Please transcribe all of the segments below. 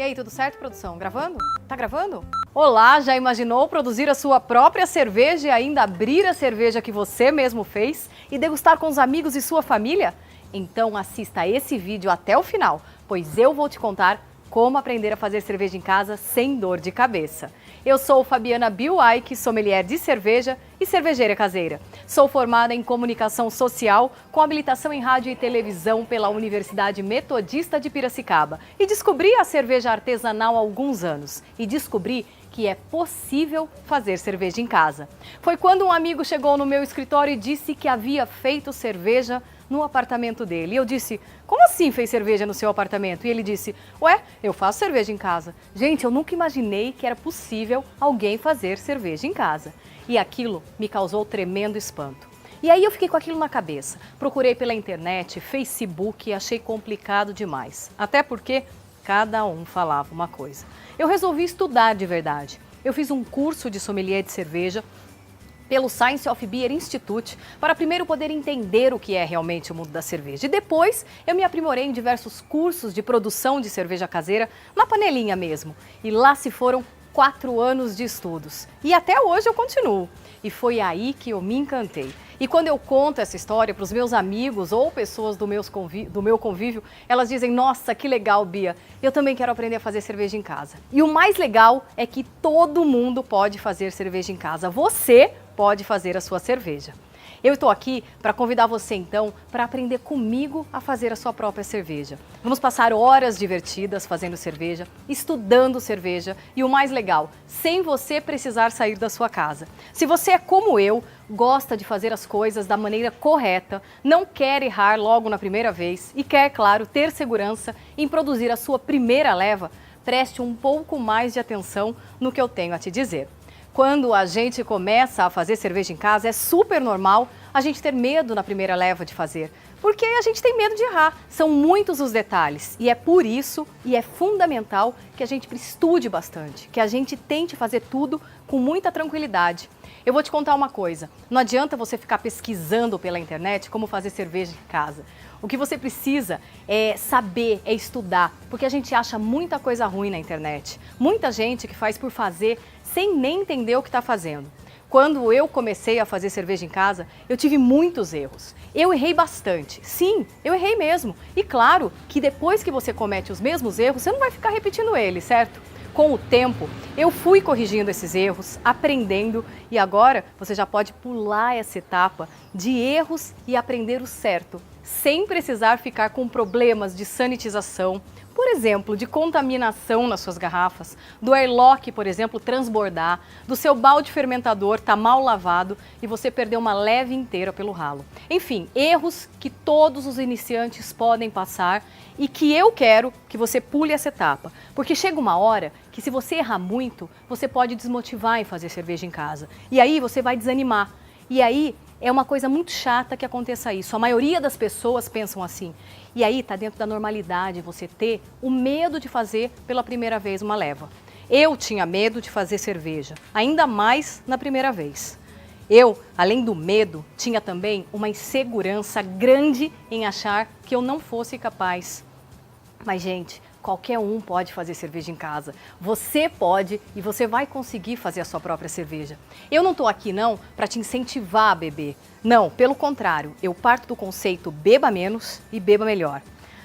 E aí, tudo certo, produção? Gravando? Tá gravando? Olá, já imaginou produzir a sua própria cerveja e ainda abrir a cerveja que você mesmo fez e degustar com os amigos e sua família? Então assista esse vídeo até o final, pois eu vou te contar como aprender a fazer cerveja em casa sem dor de cabeça. Eu sou Fabiana Biuaik, sommelier de cerveja e cervejeira caseira. Sou formada em comunicação social com habilitação em rádio e televisão pela Universidade Metodista de Piracicaba e descobri a cerveja artesanal há alguns anos e descobri que é possível fazer cerveja em casa. Foi quando um amigo chegou no meu escritório e disse que havia feito cerveja no apartamento dele. E eu disse, como assim fez cerveja no seu apartamento? E ele disse, ué, eu faço cerveja em casa. Gente, eu nunca imaginei que era possível alguém fazer cerveja em casa. E aquilo me causou tremendo espanto. E aí eu fiquei com aquilo na cabeça. Procurei pela internet, Facebook e achei complicado demais. Até porque cada um falava uma coisa. Eu resolvi estudar de verdade. Eu fiz um curso de sommelier de cerveja pelo Science of Beer Institute, para primeiro poder entender o que é realmente o mundo da cerveja. E depois eu me aprimorei em diversos cursos de produção de cerveja caseira, na panelinha mesmo. E lá se foram 4 anos de estudos. E até hoje eu continuo. E foi aí que eu me encantei. E quando eu conto essa história para os meus amigos ou pessoas do meu convívio, elas dizem, nossa, que legal, Bia, eu também quero aprender a fazer cerveja em casa. E o mais legal é que todo mundo pode fazer cerveja em casa. Você pode fazer a sua cerveja. Eu estou aqui para convidar você, então, para aprender comigo a fazer a sua própria cerveja. Vamos passar horas divertidas fazendo cerveja, estudando cerveja e o mais legal, sem você precisar sair da sua casa. Se você é como eu, gosta de fazer as coisas da maneira correta, não quer errar logo na primeira vez e quer, claro, ter segurança em produzir a sua primeira leva, preste um pouco mais de atenção no que eu tenho a te dizer. Quando a gente começa a fazer cerveja em casa, é super normal a gente ter medo na primeira leva de fazer, porque a gente tem medo de errar. São muitos os detalhes e é por isso e é fundamental que a gente estude bastante, que a gente tente fazer tudo com muita tranquilidade. Eu vou te contar uma coisa, não adianta você ficar pesquisando pela internet como fazer cerveja em casa. O que você precisa é saber, é estudar, porque a gente acha muita coisa ruim na internet. Muita gente que faz por fazer sem nem entender o que está fazendo. Quando eu comecei a fazer cerveja em casa, eu tive muitos erros. Eu errei bastante. Sim, eu errei mesmo. E claro que depois que você comete os mesmos erros, você não vai ficar repetindo eles, certo? Com o tempo, eu fui corrigindo esses erros, aprendendo e agora você já pode pular essa etapa de erros e aprender o certo, sem precisar ficar com problemas de sanitização, por exemplo, de contaminação nas suas garrafas, do airlock, por exemplo, transbordar, do seu balde fermentador estar mal lavado e você perder uma leve inteira pelo ralo. Enfim, erros que todos os iniciantes podem passar e que eu quero que você pule essa etapa, porque chega uma hora que se você errar muito, você pode desmotivar em fazer cerveja em casa e aí você vai desanimar. E aí é uma coisa muito chata que aconteça isso. A maioria das pessoas pensam assim. E aí está dentro da normalidade você ter o medo de fazer pela primeira vez uma leva. Eu tinha medo de fazer cerveja, ainda mais na primeira vez. Eu, além do medo, tinha também uma insegurança grande em achar que eu não fosse capaz. Mas, gente, qualquer um pode fazer cerveja em casa. Você pode e você vai conseguir fazer a sua própria cerveja. Eu não estou aqui não para te incentivar a beber. Não, pelo contrário, eu parto do conceito beba menos e beba melhor.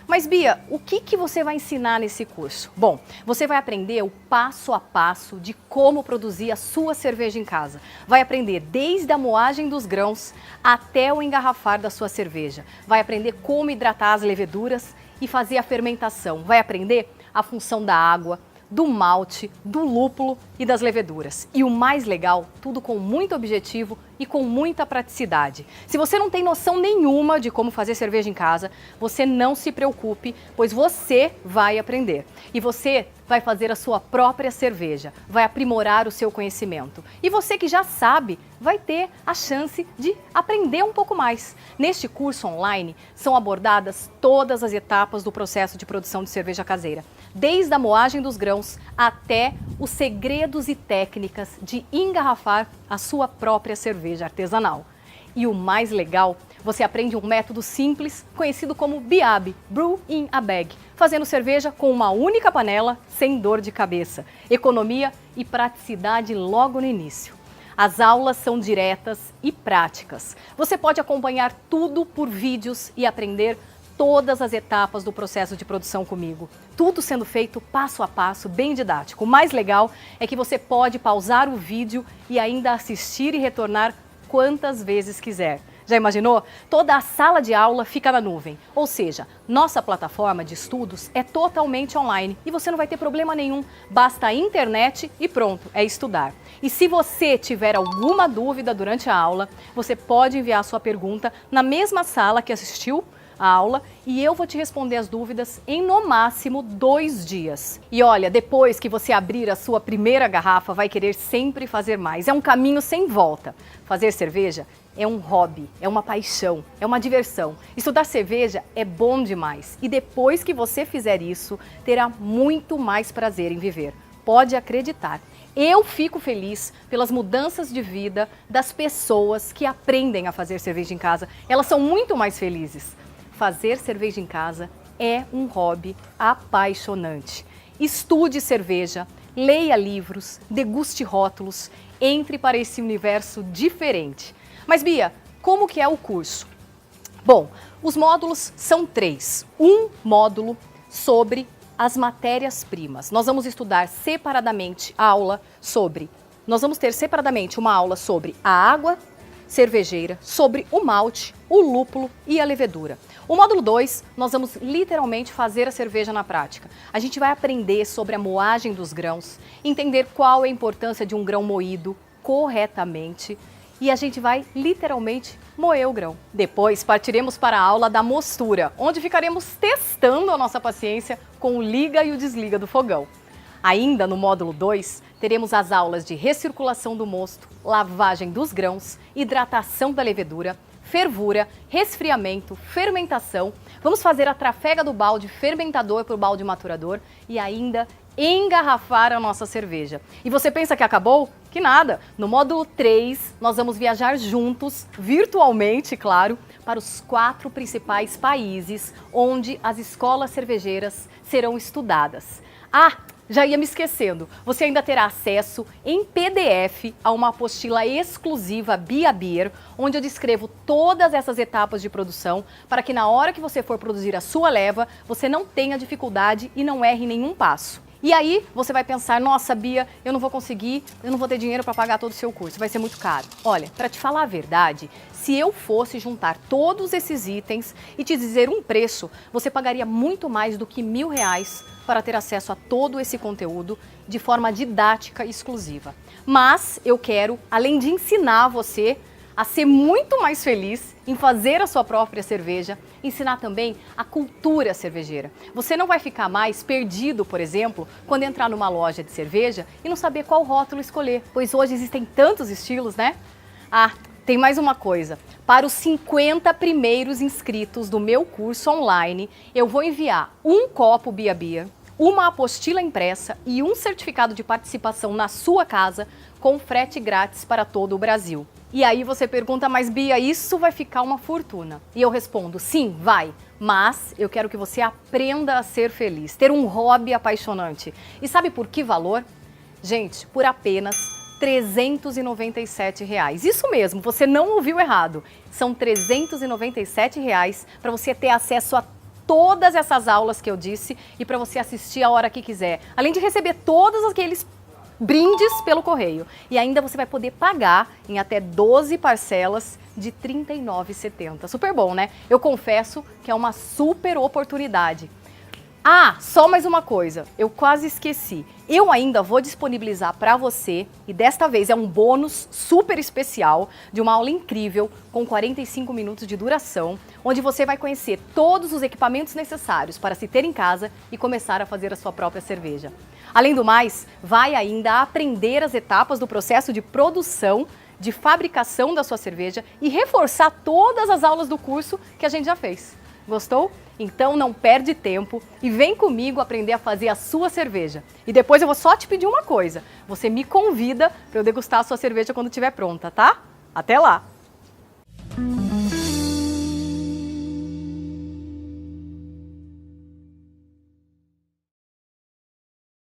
Mas Bia, o que você vai ensinar nesse curso? Bom, você vai aprender o passo a passo de como produzir a sua cerveja em casa. Vai aprender desde a moagem dos grãos até o engarrafar da sua cerveja. Vai aprender como hidratar as leveduras e fazer a fermentação. Vai aprender a função da água, do malte, do lúpulo e das leveduras. E o mais legal, tudo com muito objetivo e com muita praticidade. Se você não tem noção nenhuma de como fazer cerveja em casa, você não se preocupe, pois você vai aprender. E você vai fazer a sua própria cerveja, vai aprimorar o seu conhecimento. E você que já sabe, vai ter a chance de aprender um pouco mais. Neste curso online, são abordadas todas as etapas do processo de produção de cerveja caseira, desde a moagem dos grãos até os segredos e técnicas de engarrafar a sua própria cerveja artesanal. E o mais legal, Você aprende um método simples, conhecido como BIAB, Brew in a Bag, fazendo cerveja com uma única panela, sem dor de cabeça, economia e praticidade logo no início. As aulas são diretas e práticas. Você pode acompanhar tudo por vídeos e aprender todas as etapas do processo de produção comigo. Tudo sendo feito passo a passo, bem didático. O mais legal é que você pode pausar o vídeo e ainda assistir e retornar quantas vezes quiser. Já imaginou? Toda a sala de aula fica na nuvem, ou seja, nossa plataforma de estudos é totalmente online e você não vai ter problema nenhum, basta a internet e pronto, é estudar. E se você tiver alguma dúvida durante a aula, você pode enviar sua pergunta na mesma sala que assistiu a aula e eu vou te responder as dúvidas em no máximo 2 dias. E olha, depois que você abrir a sua primeira garrafa, vai querer sempre fazer mais. É um caminho sem volta. Fazer cerveja é um hobby, é uma paixão, é uma diversão. Estudar cerveja é bom demais e depois que você fizer isso, terá muito mais prazer em viver. Pode acreditar. Eu fico feliz pelas mudanças de vida das pessoas que aprendem a fazer cerveja em casa. Elas são muito mais felizes. Fazer cerveja em casa é um hobby apaixonante. Estude cerveja, leia livros, deguste rótulos, entre para esse universo diferente. Mas Bia, como que é o curso? Bom, os módulos são 3. Um módulo sobre as matérias-primas. Nós vamos estudar separadamente nós vamos ter separadamente uma aula sobre a água cervejeira, sobre o malte, o lúpulo e a levedura. O módulo 2, nós vamos literalmente fazer a cerveja na prática. A gente vai aprender sobre a moagem dos grãos, entender qual é a importância de um grão moído corretamente e a gente vai literalmente moer o grão. Depois partiremos para a aula da mostura, onde ficaremos testando a nossa paciência com o liga e o desliga do fogão. Ainda no módulo 2, teremos as aulas de recirculação do mosto, lavagem dos grãos, hidratação da levedura, fervura, resfriamento, fermentação. Vamos fazer a trafega do balde fermentador para o balde maturador e ainda engarrafar a nossa cerveja. E você pensa que acabou? Que nada! No módulo 3, nós vamos viajar juntos, virtualmente, claro, para os 4 principais países onde as escolas cervejeiras serão estudadas. Já ia me esquecendo, você ainda terá acesso em PDF a uma apostila exclusiva Bia Beer, onde eu descrevo todas essas etapas de produção para que na hora que você for produzir a sua leva, você não tenha dificuldade e não erre nenhum passo. E aí você vai pensar, nossa Bia, eu não vou conseguir, eu não vou ter dinheiro para pagar todo o seu curso, vai ser muito caro. Olha, para te falar a verdade, se eu fosse juntar todos esses itens e te dizer um preço, você pagaria muito mais do que R$1.000 para ter acesso a todo esse conteúdo de forma didática e exclusiva. Mas eu quero, além de ensinar você a ser muito mais feliz em fazer a sua própria cerveja, ensinar também a cultura cervejeira. Você não vai ficar mais perdido, por exemplo, quando entrar numa loja de cerveja e não saber qual rótulo escolher, pois hoje existem tantos estilos, né? Tem mais uma coisa. Para os 50 primeiros inscritos do meu curso online, eu vou enviar um copo Bia Beer, uma apostila impressa e um certificado de participação na sua casa com frete grátis para todo o Brasil. E aí você pergunta, mas Bia, isso vai ficar uma fortuna? E eu respondo, sim, vai, mas eu quero que você aprenda a ser feliz, ter um hobby apaixonante. E sabe por que valor? Gente, por apenas R$397. Isso mesmo, você não ouviu errado. São R$397 para você ter acesso a todas essas aulas que eu disse e para você assistir a hora que quiser. Além de receber todos aqueles brindes pelo correio. E ainda você vai poder pagar em até 12 parcelas de R$ 39,70. Super bom, né? Eu confesso que é uma super oportunidade. Só mais uma coisa, eu quase esqueci. Eu ainda vou disponibilizar para você, e desta vez é um bônus super especial, de uma aula incrível, com 45 minutos de duração, onde você vai conhecer todos os equipamentos necessários para se ter em casa e começar a fazer a sua própria cerveja. Além do mais, vai ainda aprender as etapas do processo de produção, de fabricação da sua cerveja e reforçar todas as aulas do curso que a gente já fez. Gostou? Então não perde tempo e vem comigo aprender a fazer a sua cerveja. E depois eu vou só te pedir uma coisa, você me convida para eu degustar a sua cerveja quando estiver pronta, tá? Até lá!